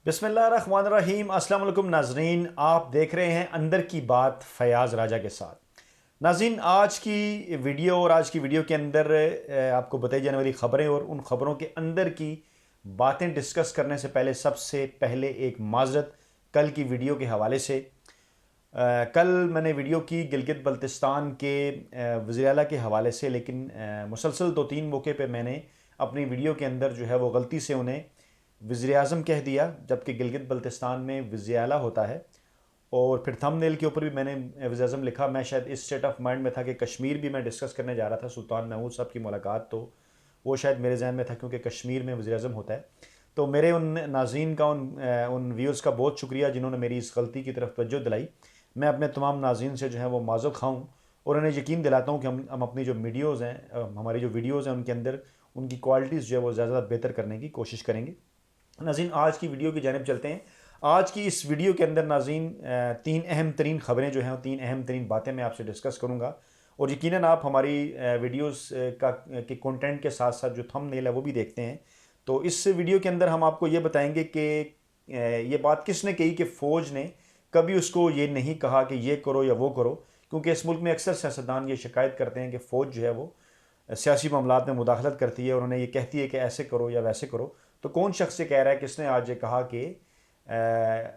بسم اللہ الرحمن الرحیم۔ السلام علیکم ناظرین، آپ دیکھ رہے ہیں اندر کی بات فیاض راجہ کے ساتھ۔ ناظرین، آج کی ویڈیو کے اندر آپ کو بتائی جانے والی خبریں اور ان خبروں کے اندر کی باتیں ڈسکس کرنے سے پہلے سب سے پہلے ایک معذرت کل کی ویڈیو کے حوالے سے۔ کل میں نے ویڈیو کی گلگت بلتستان کے وزیر اعلیٰ کے حوالے سے، لیکن مسلسل 2-3 موقع پہ میں نے اپنی ویڈیو کے اندر جو ہے وہ غلطی سے انہیں وزیر اعظم کہہ دیا، جبکہ گلگت بلتستان میں وزیر اعلیٰ ہوتا ہے۔ اور پھر تھم نیل کے اوپر بھی میں نے وزیر اعظم لکھا۔ میں شاید اس اسٹیٹ آف مائنڈ میں تھا کہ کشمیر بھی میں ڈسکس کرنے جا رہا تھا، سلطان محمود صاحب کی ملاقات، تو وہ شاید میرے ذہن میں تھا کیونکہ کشمیر میں وزیر اعظم ہوتا ہے۔ تو میرے ان ناظرین کا ان ویورز کا بہت شکریہ جنہوں نے میری اس غلطی کی طرف توجہ دلائی۔ میں اپنے تمام ناظرین سے جو ہے وہ معذرت خواہ ہوں اور انہیں یقین دلاتا ہوں کہ ہم اپنی جو ویڈیوز ہیں، ہماری جو ویڈیوز ہیں، ان کے اندر ان کی کوالٹیز جو ہے وہ زیادہ بہتر کرنے کی کوشش کریں گے۔ ناظرین، آج کی ویڈیو کی جانب چلتے ہیں۔ آج کی اس ویڈیو کے اندر ناظرین 3 اہم ترین خبریں جو ہیں، 3 اہم ترین باتیں میں آپ سے ڈسکس کروں گا، اور یقیناً آپ ہماری ویڈیوز کے کنٹینٹ کے ساتھ ساتھ جو تھم نیل ہے وہ بھی دیکھتے ہیں۔ تو اس ویڈیو کے اندر ہم آپ کو یہ بتائیں گے کہ یہ بات کس نے کہی کہ فوج نے کبھی اس کو یہ نہیں کہا کہ یہ کرو یا وہ کرو، کیونکہ اس ملک میں اکثر سیاستدان یہ شکایت کرتے ہیں کہ فوج جو ہے وہ سیاسی معاملات میں مداخلت کرتی ہے اور انہیں یہ کہتی ہے کہ ایسے کرو یا ویسے کرو۔ تو کون شخص یہ کہہ رہا ہے، کس نے آج یہ کہا کہ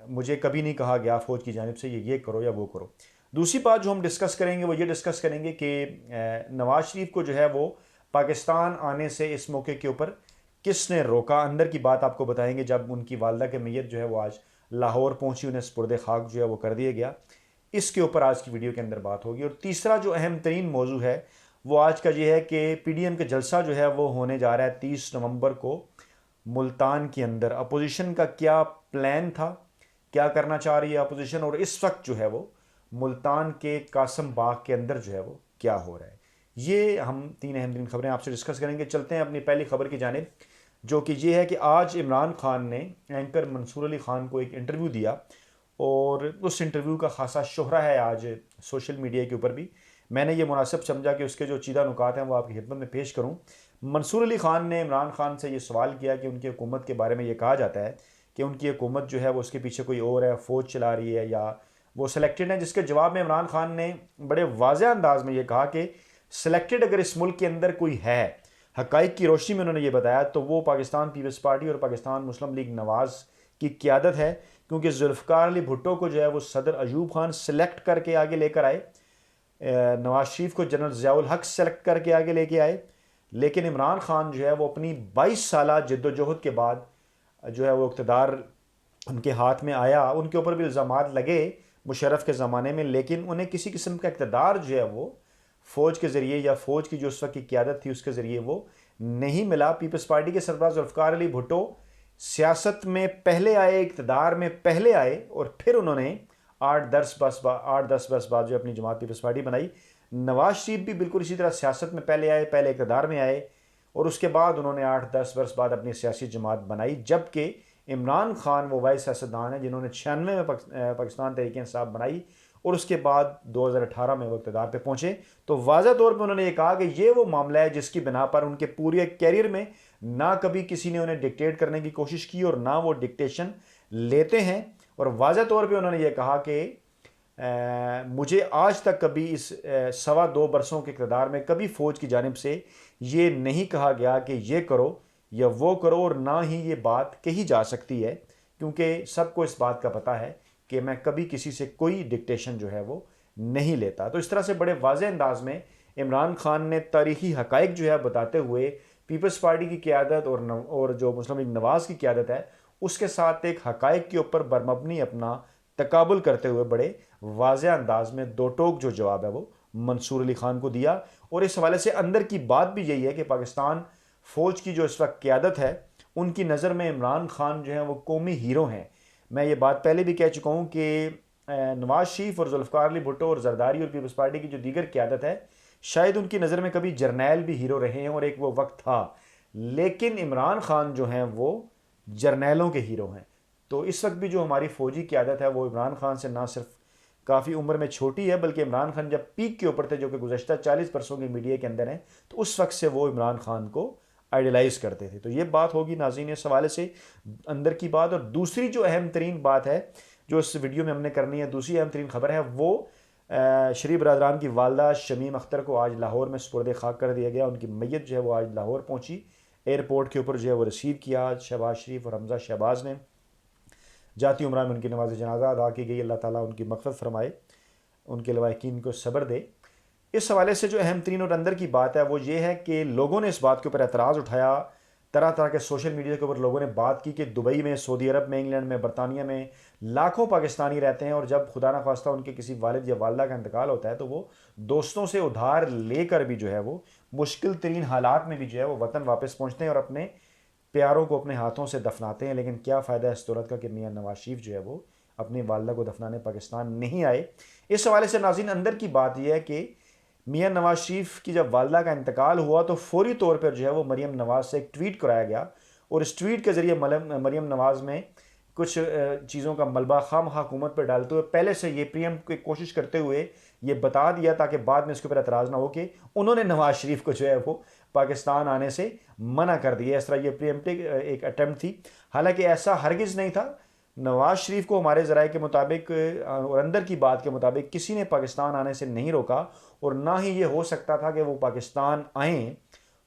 مجھے کبھی نہیں کہا گیا فوج کی جانب سے یہ کرو یا وہ کرو۔ دوسری بات جو ہم ڈسکس کریں گے وہ یہ ڈسکس کریں گے کہ نواز شریف کو جو ہے وہ پاکستان آنے سے اس موقع کے اوپر کس نے روکا۔ اندر کی بات آپ کو بتائیں گے جب ان کی والدہ کے میت جو ہے وہ آج لاہور پہنچی، انہیں سپرد خاک جو ہے وہ کر دیا گیا۔ اس کے اوپر آج کی ویڈیو کے اندر بات ہوگی۔ اور تیسرا جو اہم ترین موضوع ہے وہ آج کا یہ ہے کہ پی ڈی ایم کا جلسہ جو ہے وہ ہونے جا رہا ہے 30 نومبر کو ملتان کے اندر۔ اپوزیشن کا کیا پلان تھا، کیا کرنا چاہ رہی ہے اپوزیشن، اور اس وقت جو ہے وہ ملتان کے قاسم باغ کے اندر جو ہے وہ کیا ہو رہا ہے، یہ ہم 3 اہم ترین خبریں آپ سے ڈسکس کریں گے۔ چلتے ہیں اپنی پہلی خبر کی جانب، جو کہ یہ ہے کہ آج عمران خان نے اینکر منصور علی خان کو ایک انٹرویو دیا، اور اس انٹرویو کا خاصا شہرہ ہے آج سوشل میڈیا کے اوپر بھی۔ میں نے یہ مناسب سمجھا کہ اس کے جو چیدہ نکات ہیں وہ آپ کی خدمت میں پیش کروں۔ منصور علی خان نے عمران خان سے یہ سوال کیا کہ ان کی حکومت کے بارے میں یہ کہا جاتا ہے کہ ان کی حکومت جو ہے وہ اس کے پیچھے کوئی اور ہے، فوج چلا رہی ہے یا وہ سلیکٹڈ ہیں، جس کے جواب میں عمران خان نے بڑے واضح انداز میں یہ کہا کہ سلیکٹڈ اگر اس ملک کے اندر کوئی ہے، حقائق کی روشنی میں انہوں نے یہ بتایا، تو وہ پاکستان پیپلز پارٹی اور پاکستان مسلم لیگ نواز کی قیادت ہے، کیونکہ ذوالفقار علی بھٹو کو جو ہے وہ صدر ایوب خان سلیکٹ کر کے آگے لے کر آئے، نواز شریف کو جنرل ضیاء الحق سلیکٹ کر کے آگے لے کے آئے، لیکن عمران خان جو ہے وہ اپنی 22 سالہ جد و جہد کے بعد جو ہے وہ اقتدار ان کے ہاتھ میں آیا۔ ان کے اوپر بھی الزامات لگے مشرف کے زمانے میں، لیکن انہیں کسی قسم کا اقتدار جو ہے وہ فوج کے ذریعے یا فوج کی جو اس وقت کی قیادت تھی اس کے ذریعے وہ نہیں ملا۔ پیپلز پارٹی کے سربراہ ذوالفقار علی بھٹو سیاست میں پہلے آئے، اقتدار میں پہلے آئے، اور پھر انہوں نے 8-10 برس بعد جو اپنی جماعت پیپلز پارٹی بنائی۔ نواز شریف بھی بالکل اسی طرح سیاست میں پہلے آئے، پہلے اقتدار میں آئے، اور اس کے بعد انہوں نے 8-10 برس بعد اپنی سیاسی جماعت بنائی، جبکہ عمران خان وہ واحد سیاستدان ہیں جنہوں نے 96 میں پاکستان تحریک انصاف بنائی، اور اس کے بعد 2018 میں وہ اقتدار پہ پہنچے۔ تو واضح طور پہ انہوں نے یہ کہا کہ یہ وہ معاملہ ہے جس کی بنا پر ان کے پورے کیریئر میں نہ کبھی کسی نے انہیں ڈکٹیٹ کرنے کی کوشش کی اور نہ وہ ڈکٹیشن لیتے ہیں، اور واضح طور پہ انہوں نے یہ کہا کہ مجھے آج تک کبھی اس 2.25 برسوں کے اقتدار میں کبھی فوج کی جانب سے یہ نہیں کہا گیا کہ یہ کرو یا وہ کرو، اور نہ ہی یہ بات کہی جا سکتی ہے، کیونکہ سب کو اس بات کا پتہ ہے کہ میں کبھی کسی سے کوئی ڈکٹیشن جو ہے وہ نہیں لیتا۔ تو اس طرح سے بڑے واضح انداز میں عمران خان نے تاریخی حقائق جو ہے بتاتے ہوئے پیپلز پارٹی کی قیادت اور جو مسلم لیگ نواز کی قیادت ہے اس کے ساتھ ایک حقائق کے اوپر برمبنی اپنا تقابل کرتے ہوئے بڑے واضح انداز میں دو ٹوک جو جواب ہے وہ منصور علی خان کو دیا۔ اور اس حوالے سے اندر کی بات بھی یہی ہے کہ پاکستان فوج کی جو اس وقت قیادت ہے ان کی نظر میں عمران خان جو ہیں وہ قومی ہیرو ہیں۔ میں یہ بات پہلے بھی کہہ چکا ہوں کہ نواز شریف اور ذوالفقار علی بھٹو اور زرداری اور پیپلز پارٹی کی جو دیگر قیادت ہے شاید ان کی نظر میں کبھی جرنیل بھی ہیرو رہے ہیں، اور ایک وہ وقت تھا، لیکن عمران خان جو ہیں وہ جرنیلوں کے ہیرو ہیں۔ تو اس وقت بھی جو ہماری فوجی قیادت ہے وہ عمران خان سے نہ صرف کافی عمر میں چھوٹی ہے، بلکہ عمران خان جب پیک کے اوپر تھے جو کہ گزشتہ 40 برسوں کی میڈیا کے اندر ہیں، تو اس وقت سے وہ عمران خان کو آئیڈیلائز کرتے تھے. تو یہ بات ہوگی ناظرین اس حوالے سے اندر کی بات. اور دوسری جو اہم ترین بات ہے جو اس ویڈیو میں ہم نے کرنی ہے, دوسری اہم ترین خبر ہے, وہ شریف برادران کی والدہ شمیم اختر کو آج لاہور میں سپرد خاک کر دیا گیا. ان کی میت جو ہے وہ آج لاہور پہنچی, ایئرپورٹ کے اوپر جو ہے وہ ریسیو کیا شہباز شریف اور حمزہ شہباز نے. جاتی عمرہ میں ان کی نماز جنازہ ادا کی گئی. اللہ تعالیٰ ان کی مغفرت فرمائے, ان کے لواحقین کو صبر دے. اس حوالے سے جو اہم ترین اور اندر کی بات ہے وہ یہ ہے کہ لوگوں نے اس بات کے اوپر اعتراض اٹھایا, طرح طرح کے سوشل میڈیا کے اوپر لوگوں نے بات کی کہ دبئی میں, سعودی عرب میں, انگلینڈ میں, برطانیہ میں لاکھوں پاکستانی رہتے ہیں, اور جب خدا نخواستہ ان کے کسی والد یا والدہ کا انتقال ہوتا ہے تو وہ دوستوں سے ادھار لے کر بھی جو ہے وہ مشکل ترین حالات میں بھی جو ہے وہ وطن واپس پہنچتے ہیں اور اپنے پیاروں کو اپنے ہاتھوں سے دفناتے ہیں. لیکن کیا فائدہ اس دولت کا کہ میاں نواز شریف جو ہے وہ اپنی والدہ کو دفنانے پاکستان نہیں آئے. اس حوالے سے ناظرین اندر کی بات یہ ہے کہ میاں نواز شریف کی جب والدہ کا انتقال ہوا تو فوری طور پر جو ہے وہ مریم نواز سے ایک ٹویٹ کرایا گیا, اور اس ٹویٹ کے ذریعے مریم نواز میں کچھ چیزوں کا ملبہ خواہ مخواہ حکومت پر ڈالتے ہوئے پہلے سے یہ پریم کی کوشش کرتے ہوئے یہ بتا دیا تاکہ بعد میں اس کے اوپر اعتراض نہ ہو کہ انہوں نے نواز شریف کو جو ہے وہ پاکستان آنے سے منع کر دیا. اس طرح یہ پریمپٹیو ایک اٹیمپٹ تھی, حالانکہ ایسا ہرگز نہیں تھا. نواز شریف کو ہمارے ذرائع کے مطابق اور اندر کی بات کے مطابق کسی نے پاکستان آنے سے نہیں روکا, اور نہ ہی یہ ہو سکتا تھا کہ وہ پاکستان آئیں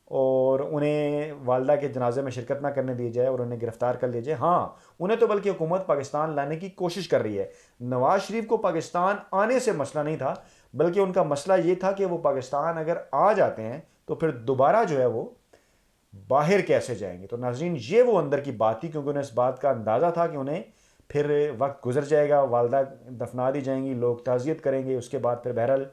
اور انہیں والدہ کے جنازے میں شرکت نہ کرنے دی جائے اور انہیں گرفتار کر لیا جائے. ہاں, انہیں تو بلکہ حکومت پاکستان لانے کی کوشش کر رہی ہے. نواز شریف کو پاکستان آنے سے مسئلہ نہیں تھا, بلکہ ان کا مسئلہ یہ تھا کہ وہ پاکستان اگر آ جاتے ہیں تو پھر دوبارہ جو ہے وہ باہر کیسے جائیں گے. تو ناظرین یہ وہ اندر کی بات تھی, کیونکہ انہیں اس بات کا اندازہ تھا کہ انہیں پھر وقت گزر جائے گا, والدہ دفنا دی جائیں گی, لوگ تعزیت کریں گے, اس کے بعد پھر بہرحال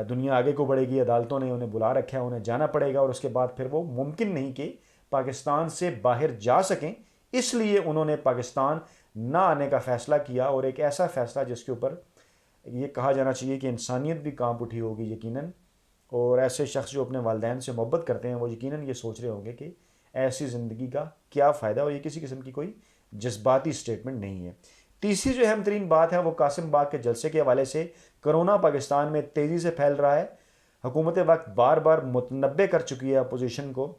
دنیا آگے کو بڑھے گی, عدالتوں نے انہیں بلا رکھا ہے, انہیں جانا پڑے گا, اور اس کے بعد پھر وہ ممکن نہیں کہ پاکستان سے باہر جا سکیں. اس لیے انہوں نے پاکستان نہ آنے کا فیصلہ کیا, اور ایک ایسا فیصلہ جس کے اوپر یہ کہا جانا چاہیے کہ انسانیت بھی کانپ اٹھی ہوگی یقیناً, اور ایسے شخص جو اپنے والدین سے محبت کرتے ہیں وہ یقیناً یہ سوچ رہے ہوں گے کہ ایسی زندگی کا کیا فائدہ, اور یہ کسی قسم کی کوئی جذباتی سٹیٹمنٹ نہیں ہے. تیسری جو اہم ترین بات ہے وہ قاسم باغ کے جلسے کے حوالے سے. کرونا پاکستان میں تیزی سے پھیل رہا ہے. حکومت وقت بار بار متنبع کر چکی ہے اپوزیشن کو,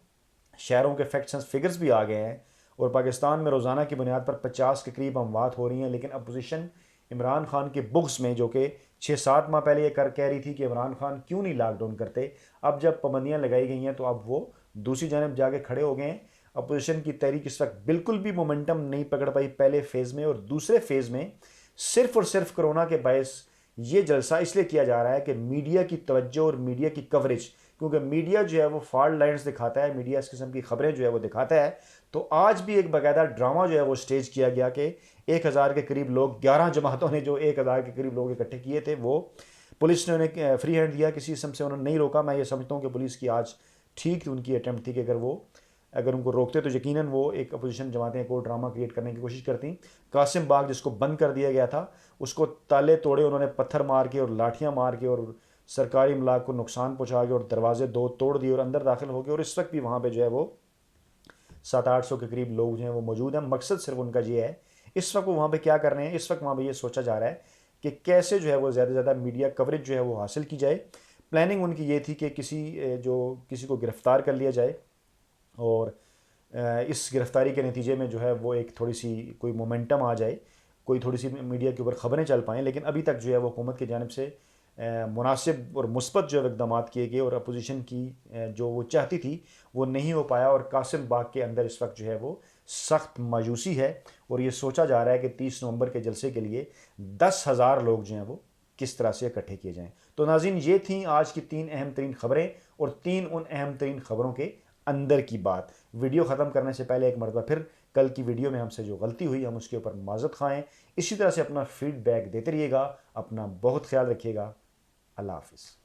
شہروں کے فیکٹس اینڈ فگرز بھی آ گئے ہیں, اور پاکستان میں روزانہ کی بنیاد پر 50 کے قریب اموات ہو رہی ہیں. لیکن اپوزیشن عمران خان کے بغض میں, جو کہ 6-7 ماہ پہلے یہ کہہ رہی تھی کہ عمران خان کیوں نہیں لاک ڈاؤن کرتے, اب جب پابندیاں لگائی گئی ہیں تو اب وہ دوسری جانب جا کے کھڑے ہو گئے ہیں. اپوزیشن کی تحریک اس وقت بالکل بھی مومنٹم نہیں پکڑ پائی پہلے فیز میں, اور دوسرے فیز میں صرف اور صرف کرونا کے باعث یہ جلسہ اس لیے کیا جا رہا ہے کہ میڈیا کی توجہ اور میڈیا کی کوریج, کیونکہ میڈیا جو ہے وہ فالٹ لائنز دکھاتا ہے, میڈیا اس قسم کی خبریں جو ہے وہ دکھاتا ہے. تو آج بھی ایک باقاعدہ ڈرامہ جو ہے وہ سٹیج کیا گیا کہ 1000 کے قریب لوگ, 11 جماعتوں نے جو 1000 کے قریب لوگ اکٹھے کیے تھے, وہ پولیس نے انہیں فری ہینڈ دیا, کسی قسم سے انہوں نے نہیں روکا. میں یہ سمجھتا ہوں کہ پولیس کی آج ٹھیک ان کی اٹیمپٹ تھی کہ اگر ان کو روکتے تو یقیناً وہ ایک اپوزیشن جماعتیں کو ڈرامہ کریٹ کرنے کی کوشش کرتی. قاسم باغ جس کو بند کر دیا گیا تھا اس کو تالے توڑے انہوں نے, پتھر مار کے اور لاٹھیاں مار کے, اور سرکاری املاک کو نقصان پہنچا کے, اور دروازے 2 توڑ دیے اور اندر داخل ہو گئے. اور اس وقت بھی وہاں پہ جو ہے وہ 700-800 کے قریب لوگ جو ہیں وہ موجود ہیں. مقصد صرف ان کا یہ ہے, اس وقت وہ وہاں پہ کیا کر رہے ہیں, اس وقت وہاں پہ یہ سوچا جا رہا ہے کہ کیسے جو ہے وہ زیادہ سے زیادہ میڈیا کوریج جو ہے وہ حاصل کی جائے. پلاننگ ان کی یہ تھی کہ کسی کو گرفتار کر لیا جائے, اور اس گرفتاری کے نتیجے میں جو ہے وہ ایک تھوڑی سی کوئی مومنٹم آ جائے, کوئی تھوڑی سی میڈیا کے اوپر خبریں چل پائیں. لیکن ابھی تک جو ہے وہ حکومت کی جانب سے مناسب اور مثبت جو ہے اقدامات کیے گئے, اور اپوزیشن کی جو وہ چاہتی تھی وہ نہیں ہو پایا. اور قاسم باغ کے اندر اس وقت جو ہے وہ سخت مایوسی ہے, اور یہ سوچا جا رہا ہے کہ 30 نومبر کے جلسے کے لیے 10,000 لوگ جو ہیں وہ کس طرح سے اکٹھے کیے جائیں. تو ناظرین یہ تھیں آج کی 3 اہم ترین خبریں, اور 3 ان اہم ترین خبروں کے اندر کی بات. ویڈیو ختم کرنے سے پہلے ایک مرتبہ پھر کل کی ویڈیو میں ہم سے جو غلطی ہوئی ہم اس کے اوپر معذرت خواہیں. اسی طرح سے اپنا فیڈ بیک دیتے رہیے گا, اپنا بہت خیال رکھیے گا. اللہ حافظ.